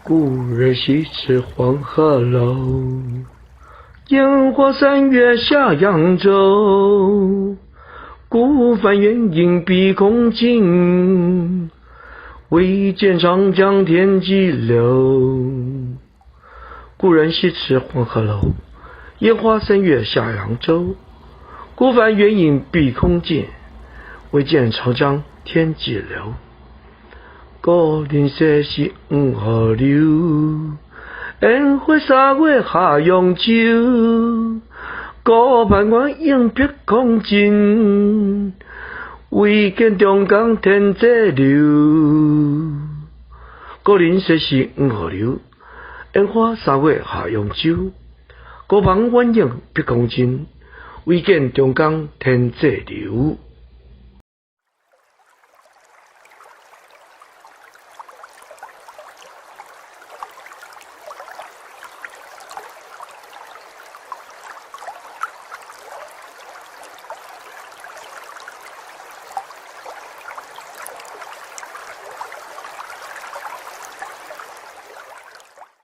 古人西辞黄鹤楼，烟花三月下扬州。孤帆远影碧空尽，唯见长江天际流。故人西辞黄鹤楼，烟花三月下扬州。孤帆远影碧空尽，唯见长江天际流。故人西辞黄鹤楼，烟花三月下扬州。孤帆远影碧空尽，唯见长江天际流。故人西辞黄鹤楼，烟花三月下扬州。孤帆远影碧空尽，唯见长江天际流。